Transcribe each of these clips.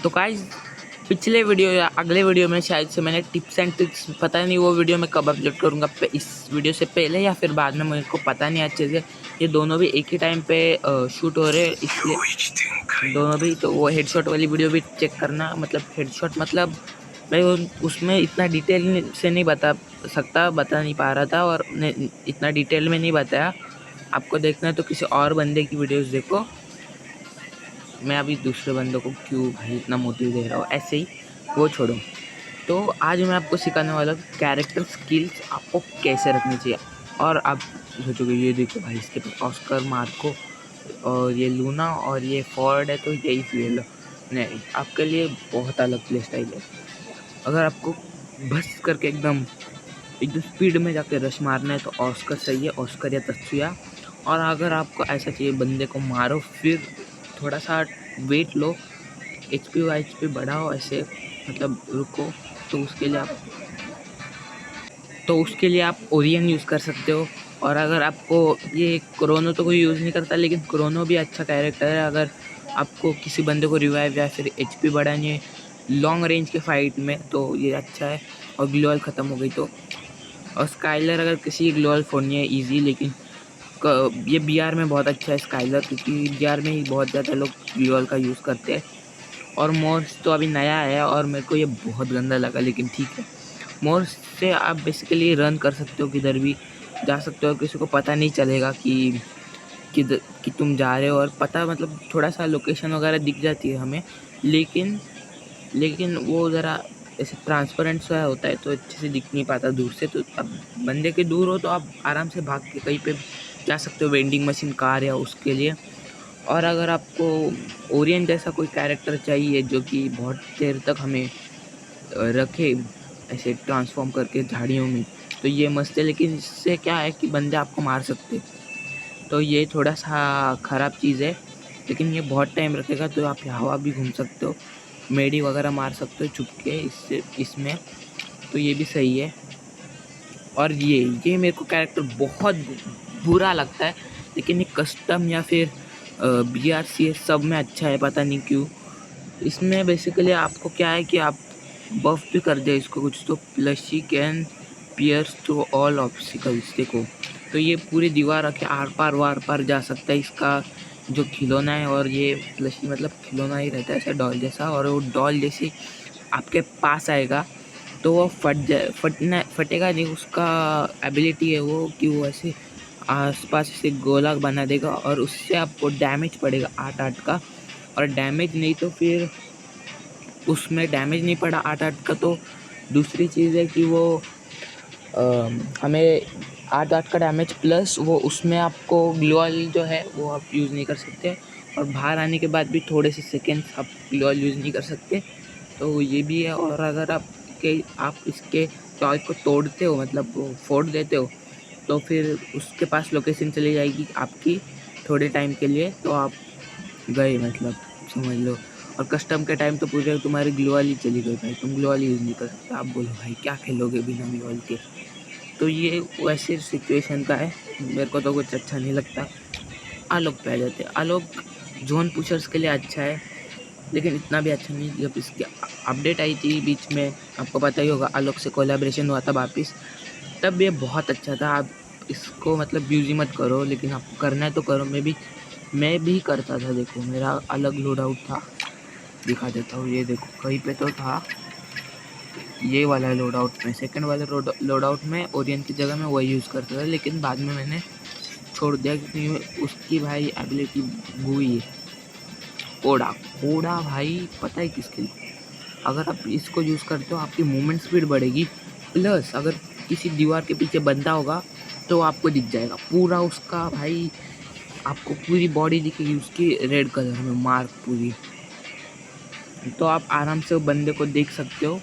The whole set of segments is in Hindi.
तो गाइस पिछले वीडियो या अगले वीडियो में शायद से मैंने टिप्स एंड ट्रिक्स, पता नहीं वो वीडियो मैं कब अपलोड करूँगा, इस वीडियो से पहले या फिर बाद में, मुझे को पता नहीं अच्छे से। ये दोनों भी एक ही टाइम पे शूट हो रहे हैं, इसलिए दोनों भी। तो वो हेडशॉट वाली वीडियो भी चेक करना, मतलब हेडशॉट मतलब मैं उसमें इतना डिटेल से नहीं बता नहीं पा रहा था, और इतना डिटेल में नहीं बताया। आपको देखना है तो किसी और बंदे की वीडियोस देखो। मैं अभी दूसरे बंदों को क्यों भाई इतना मोटिव दे रहा हूँ, ऐसे ही वो छोड़ो। तो आज मैं आपको सिखाने वाला हूँ कैरेक्टर स्किल्स आपको कैसे रखनी चाहिए। और आप सोचोगे ये देखो भाई इसके पास ऑस्कर, मार्को और ये लूना और ये फॉर्ड है, तो यही ले लो। नहीं, आपके लिए बहुत अलग प्ले स्टाइल है। अगर आपको बस करके एकदम एकदम स्पीड में जाके रश मारना है तो ऑस्कर सही है, ऑस्कर या तत्सुया। और अगर आपको ऐसा चाहिए बंदे को मारो फिर थोड़ा सा वेट लो, एच पी बढ़ाओ, ऐसे मतलब रुको, तो उसके लिए आप ओरियन यूज़ कर सकते हो। और अगर आपको ये क्रोनो तो कोई यूज़ नहीं करता, लेकिन क्रोनो भी अच्छा कैरेक्टर है। अगर आपको किसी बंदे को रिवाइव या फिर एचपी बढ़ानी है लॉन्ग रेंज के फाइट में, तो ये अच्छा है। और ग्लोअल ख़त्म हो गई तो। और स्काइलर अगर किसी की ग्लोअल फोड़नी है ईजी, लेकिन ये बीआर में बहुत अच्छा है स्काइलर, क्योंकि बीआर में ही बहुत ज़्यादा लोग ग्लोअल का यूज़ करते हैं। और मोर्स तो अभी नया है और मेरे को ये बहुत गंदा लगा, लेकिन ठीक है। मोर्स से आप बेसिकली रन कर सकते हो, किधर भी जा सकते हो, किसी को पता नहीं चलेगा कि तुम जा रहे हो। और पता मतलब थोड़ा सा लोकेशन वगैरह दिख जाती है हमें, लेकिन वो ज़रा ऐसे ट्रांसपेरेंट सा होता है, तो अच्छे से दिख नहीं पाता दूर से। तो अब बंदे के दूर हो तो आप आराम से भाग के कहीं पे जा सकते हो, वेंडिंग मशीन, कार या उसके लिए। और अगर आपको ओरियन जैसा कोई कैरेक्टर चाहिए जो कि बहुत देर तक हमें रखे ऐसे ट्रांसफॉर्म करके झाड़ियों में, तो ये मस्त है। लेकिन इससे क्या है कि बंदे आपको मार सकते हैं, तो ये थोड़ा सा ख़राब चीज़ है। लेकिन ये बहुत टाइम रखेगा, तो आप हवा भी घूम सकते हो, मेडी वगैरह मार सकते हो छुप के इसमें, तो ये भी सही है। और ये मेरे को कैरेक्टर बहुत बुरा लगता है, लेकिन ये कस्टम या फिर BRC सब में अच्छा है, पता नहीं क्यों। इसमें बेसिकली आपको क्या है कि आप बफ भी कर दे इसको कुछ, तो plushie can pierce through all obstacles. देखो, तो ये पूरी दीवार रखे आर पार वार पार जा सकता है, इसका जो खिलौना है। और ये प्लशी मतलब खिलौना ही रहता है ऐसा डॉल जैसा, और वो डॉल जैसे आपके पास आएगा तो वो फटेगा नहीं। उसका एबिलिटी है वो कि वो ऐसे आसपास से गोला बना देगा, और उससे आपको डैमेज पड़ेगा 8-8 का। और डैमेज नहीं तो फिर उसमें डैमेज नहीं पड़ा 8-8 का, तो दूसरी चीज़ है कि वो हमें 8-8 का डैमेज प्लस वो उसमें आपको ग्लोअल जो है वो आप यूज़ नहीं कर सकते। और बाहर आने के बाद भी थोड़े से सेकेंड्स आप ग्लोअल यूज़ नहीं कर सकते, तो ये भी है। और अगर आप इसके टॉय को तोड़ते हो, मतलब वो फोड़ देते हो, तो फिर उसके पास लोकेशन चली जाएगी आपकी थोड़े टाइम के लिए, तो आप गए, मतलब समझ लो। और कस्टम के टाइम तो पूरे तुम्हारी ग्लोअल ही चली गई भाई, तुम ग्लोअल यूज़ नहीं कर सकते। आप बोलो भाई क्या खेलोगे बिना ग्लोअल के। तो ये वैसे सिचुएशन का है, मेरे को तो कुछ अच्छा नहीं लगता। आलोक पे आ जाते हैं। आलोक जोन पुशर्स के लिए अच्छा है, लेकिन इतना भी अच्छा नहीं। जब इसकी अपडेट आई थी बीच में, आपको पता ही होगा, आलोक से कोलैबोरेशन हुआ था वापिस, तब ये बहुत अच्छा था। आप इसको मतलब यूज़ ही मत करो, लेकिन आपको करना है तो करो। मैं भी करता था। देखो मेरा अलग लोड आउट था, दिखा देता हूँ। ये देखो कहीं पे तो था ये वाला लोड आउट में, सेकंड वाले लोड आउट में ओरियन की जगह मैं वही यूज़ करता था, लेकिन बाद में मैंने छोड़ दिया क्योंकि उसकी भाई एबिलिटी हुई है। कोड़ा कोड़ा भाई पता है किसके लिए? अगर आप इसको यूज़ करते हो आपकी मूवमेंट स्पीड बढ़ेगी, प्लस अगर किसी दीवार के पीछे बंदा होगा तो आपको दिख जाएगा पूरा उसका भाई, आपको पूरी बॉडी दिखेगी उसकी रेड कलर में मार्क पूरी। तो आप आराम से वो बंदे को देख सकते हो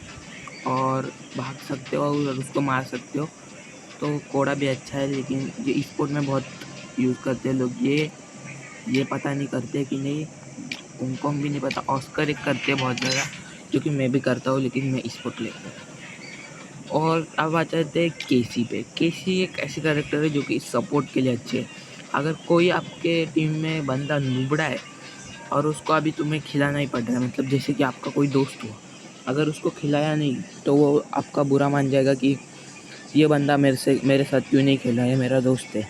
और भाग सकते हो और उसको मार सकते हो। तो कोड़ा भी अच्छा है, लेकिन ये स्पोर्ट में बहुत यूज़ करते हैं लोग। ये पता नहीं करते कि नहीं, उनको भी नहीं पता। ऑस्कर एक करते हैं बहुत ज़्यादा, जो कि मैं भी करता हूँ, लेकिन मैं स्पोर्ट लेता हूँ। और अब आ जाते हैं केसी पे। केसी एक ऐसी कैरेक्टर है जो कि सपोर्ट के लिए अच्छी है। अगर कोई आपके टीम में बंदा नुबड़ा है और उसको अभी तुम्हें खिलाना ही पड़ रहा है, मतलब जैसे कि आपका कोई दोस्त हो, अगर उसको खिलाया नहीं तो वो आपका बुरा मान जाएगा कि ये बंदा मेरे साथ क्यों नहीं खेला, ये मेरा दोस्त है।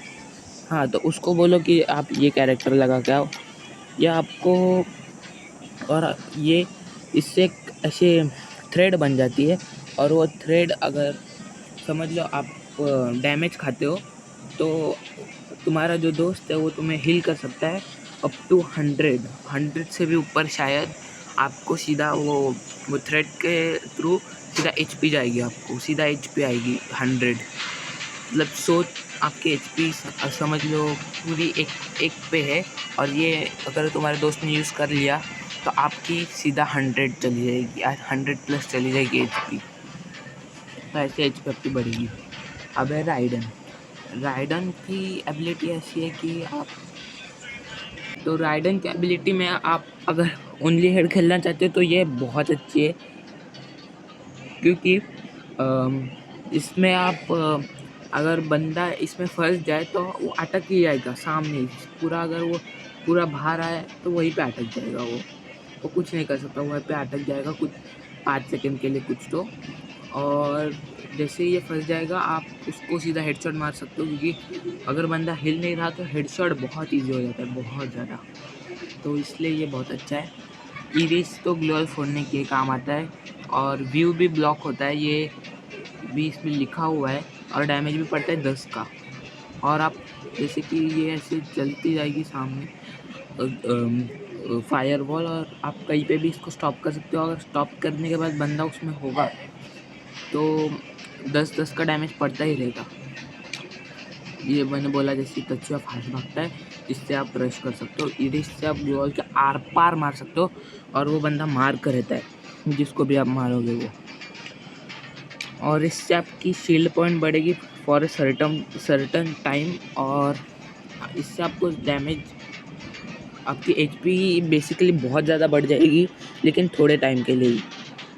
हाँ, तो उसको बोलो कि आप ये कैरेक्टर लगा के आओ, या आपको, और ये इससे एक ऐसे थ्रेड बन जाती है, और वो थ्रेड अगर समझ लो आप डैमेज खाते हो तो तुम्हारा जो दोस्त है वो तुम्हें हील कर सकता है अप टू 100 से भी ऊपर शायद। आपको सीधा वो थ्रेड के थ्रू सीधा HP जाएगी, आपको सीधा HP आएगी 100, मतलब सोच आपके HP समझ लो पूरी एक पे है, और ये अगर तुम्हारे दोस्त ने यूज़ कर लिया तो आपकी सीधा 100 चली जाएगी, 100+ चली जाएगी HP। तो ऐसे HP आपकी बढ़ेगी। अब है राइडन की एबिलिटी ऐसी है कि आप, तो राइडन की एबिलिटी में आप अगर ओनली हेड खेलना चाहते हो तो ये बहुत अच्छी है, क्योंकि इसमें आप अगर बंदा इसमें फंस जाए तो वो अटक ही जाएगा सामने पूरा, अगर वो पूरा बाहर आए तो वहीं पे अटक जाएगा, वो कुछ नहीं कर सकता, वहीं पे अटक जाएगा कुछ 5 सेकंड के लिए कुछ तो। और जैसे ही ये फंस जाएगा आप उसको सीधा हेडशॉट मार सकते हो, क्योंकि अगर बंदा हिल नहीं रहा तो हेडशॉट बहुत ईजी हो जाता है, बहुत ज़्यादा। तो इसलिए ये बहुत अच्छा है। इरिस तो ग्लोअल फोड़ने के काम आता है, और व्यू भी ब्लॉक होता है, ये भी इसमें लिखा हुआ है, और डैमेज भी पड़ता है 10 का। और आप जैसे कि ये ऐसे चलती जाएगी सामने फायर वॉल, और आप कहीं पे भी इसको स्टॉप कर सकते हो। अगर स्टॉप करने के बाद बंदा उसमें होगा तो 10 का डैमेज पड़ता ही रहेगा। ये मैंने बोला जैसे कच्छुआ फास्ट भागता है, इससे आप रश कर सकते हो। इरिस से आप वॉल के आर पार मार सकते हो, और वो बंदा मार कर रहता है जिसको भी आप मारोगे वो। और इससे आपकी शील्ड पॉइंट बढ़ेगी फॉर ए सर्टन टाइम, और इससे आपको डैमेज, आपकी HP बेसिकली बहुत ज़्यादा बढ़ जाएगी, लेकिन थोड़े टाइम के लिए ही।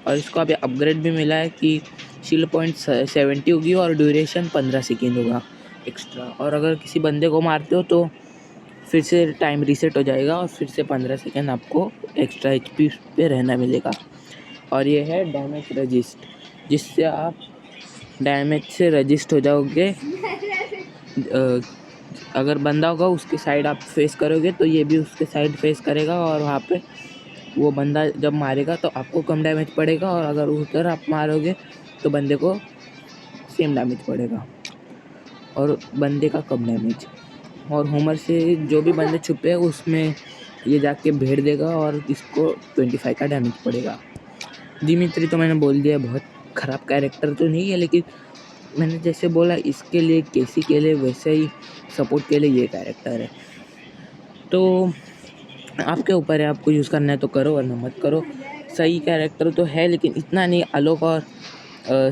और इसको अभी अपग्रेड भी मिला है कि शील्ड पॉइंट 70 होगी और ड्यूरेशन 15 सेकेंड होगा एक्स्ट्रा। और अगर किसी बंदे को मारते हो तो फिर से टाइम रीसेट हो जाएगा, और फिर से 15 सेकेंड आपको एक्स्ट्रा HP पे रहना मिलेगा। और ये है डैमेज रजिस्ट, जिससे आप डैमेज से रजिस्ट हो जाओगे। अगर बंदा होगा उसके साइड आप फेस करोगे तो ये भी उसके साइड फेस करेगा, और वहाँ पे वो बंदा जब मारेगा तो आपको कम डैमेज पड़ेगा, और अगर उधर आप मारोगे तो बंदे को सेम डैमेज पड़ेगा, और बंदे का कम डैमेज। और होमर से जो भी बंदे छुपे हैं उसमें ये जाके भेड़ देगा, और इसको 25 का डैमेज पड़ेगा। दिमित्री तो मैंने बोल दिया, बहुत ख़राब कैरेक्टर तो नहीं है, लेकिन मैंने जैसे बोला इसके लिए केसी के लिए वैसे ही सपोर्ट के लिए ये कैरेक्टर है। तो आपके ऊपर है, आपको यूज़ करना है तो करो वरना मत करो। सही कैरेक्टर तो है, लेकिन इतना नहीं। आलोक और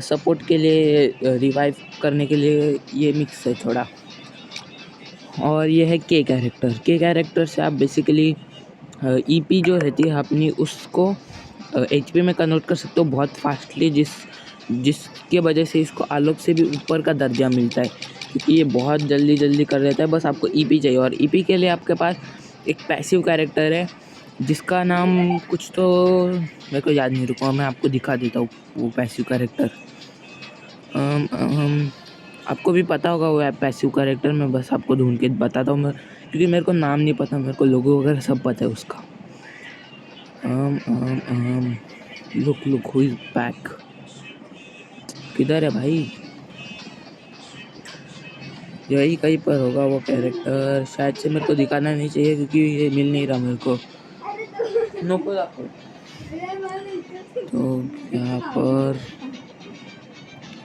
सपोर्ट के लिए, रिवाइव करने के लिए ये मिक्स है थोड़ा। और ये है के कैरेक्टर से आप बेसिकली EP जो रहती है अपनी उसको HP में कन्वर्ट कर सकते हो बहुत फास्टली, जिसके वजह से इसको आलोक से भी ऊपर का दर्जा मिलता है, क्योंकि ये बहुत जल्दी कर देता है। बस आपको EP चाहिए, और EP के लिए आपके पास एक पैसिव कैरेक्टर है जिसका नाम कुछ तो मेरे को याद नहीं, रुको मैं आपको दिखा देता हूँ वो पैसिव कैरेक्टर। आपको भी पता होगा वो पैसिव कैरेक्टर, मैं बस आपको ढूंढ के बताता हूँ मैं, क्योंकि मेरे को नाम नहीं पता, मेरे को लोगो वगैरह सब पता है उसका। लुक हु इज बैक, किधर है भाई? यही कहीं पर होगा वो कैरेक्टर, शायद से मेरे को दिखाना नहीं चाहिए क्योंकि ये मिल नहीं रहा मेरे को। तो यहाँ पर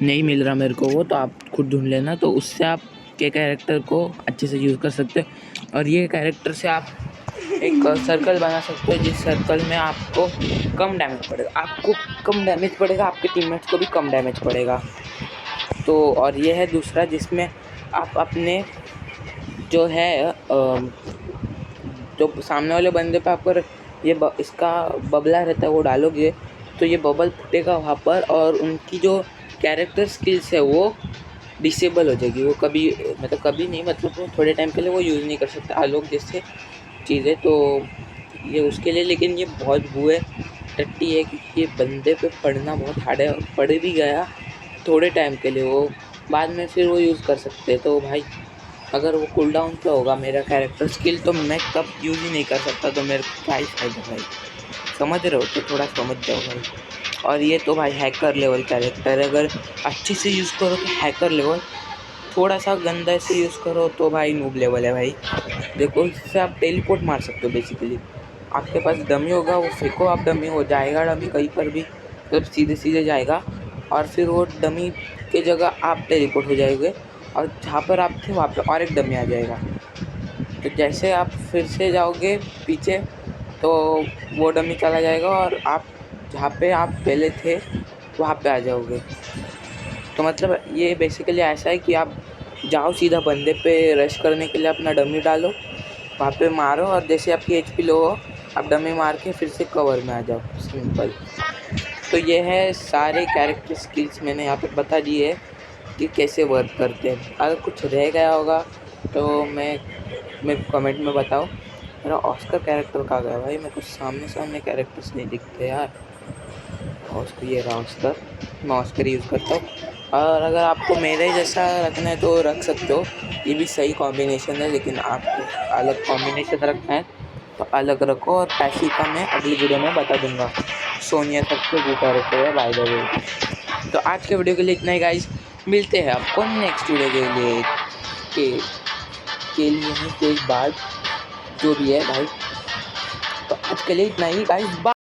नहीं मिल रहा मेरे को वो, तो आप खुद ढूंढ लेना। तो उससे आप के कैरेक्टर को अच्छे से यूज़ कर सकते हो, और ये कैरेक्टर से आप एक सर्कल बना सकते हो, जिस सर्कल में आपको कम डैमेज पड़ेगा, आपके टीममेट्स को भी कम डैमेज पड़ेगा। तो और ये है दूसरा, जिसमें आप अपने जो है जो सामने वाले बंदे पे आपको ये इसका बबला रहता है वो डालोगे तो ये बबल फूटेगा वहाँ पर, और उनकी जो कैरेक्टर स्किल्स है वो डिसेबल हो जाएगी। वो कभी मतलब कभी नहीं, मतलब वो थोड़े टाइम के लिए वो यूज़ नहीं कर सकता आलोक जैसे चीज़ें। तो ये उसके लिए, लेकिन ये बहुत बुए टट्टी है क्योंकि ये बंदे पे पड़ना बहुत हार्ड है, और पड़ भी गया थोड़े टाइम के लिए, वो बाद में फिर वो यूज़ कर सकते हैं। तो भाई अगर वो कूल डाउन पे होगा मेरा कैरेक्टर स्किल तो मैं तब यूज़ ही नहीं कर सकता, तो मेरे को क्या ही फायदा भाई। समझ रहे हो? तो थोड़ा समझ जाओ भाई। और ये तो भाई हैकर लेवल कैरेक्टर है, अगर अच्छे से यूज़ करो तो हैकर लेवल, थोड़ा सा गंदा से यूज़ करो तो भाई नूब लेवल है भाई। देखो इससे आप टेलीपोर्ट मार सकते हो बेसिकली। आपके पास डमी होगा, वो फेंको आप डमी, हो जाएगा डमी कहीं पर भी, मतलब सीधे सीधे जाएगा, और फिर वो डमी के जगह आप टेलीपोर्ट हो जाएंगे, और जहाँ पर आप थे वहाँ पे और एक डमी आ जाएगा। तो जैसे आप फिर से जाओगे पीछे तो वो डमी चला जाएगा, और आप जहाँ पे आप पहले थे वहाँ पे आ जाओगे। तो मतलब ये बेसिकली ऐसा है कि आप जाओ सीधा बंदे पे रश करने के लिए, अपना डमी डालो, वहाँ पे मारो, और जैसे आपकी HP लो हो आप डमी मार के फिर से कवर में आ जाओ, सिंपल। तो ये है सारे कैरेक्टर स्किल्स मैंने यहाँ पे बता दिए कि कैसे वर्क करते हैं। अगर कुछ रह गया होगा तो मैं कमेंट में बताओ। मेरा ऑस्कर कैरेक्टर कहाँ गया भाई? मेरे को सामने कैरेक्टर्स नहीं दिखते यार। ऑस्कर, ये रहा ऑस्कर, मैं ऑस्कर यूज़ करता हूँ। और अगर आपको मेरे जैसा रखना है तो रख सकते हो, ये भी सही कॉम्बिनेशन है, लेकिन आपको अलग कॉम्बिनेशन रखना है तो अलग रखो। और पैसी का मैं अगली वीडियो में बता दूंगा। सोनिया सबसे वो कैरेक्टर है बाय द वे। तो आज के वीडियो के लिए इतना ही गाइस, मिलते हैं आपको नेक्स्ट वीडियो के लिए नहीं, के बाद जो भी है भाई। तो आज के लिए इतना ही गाइस।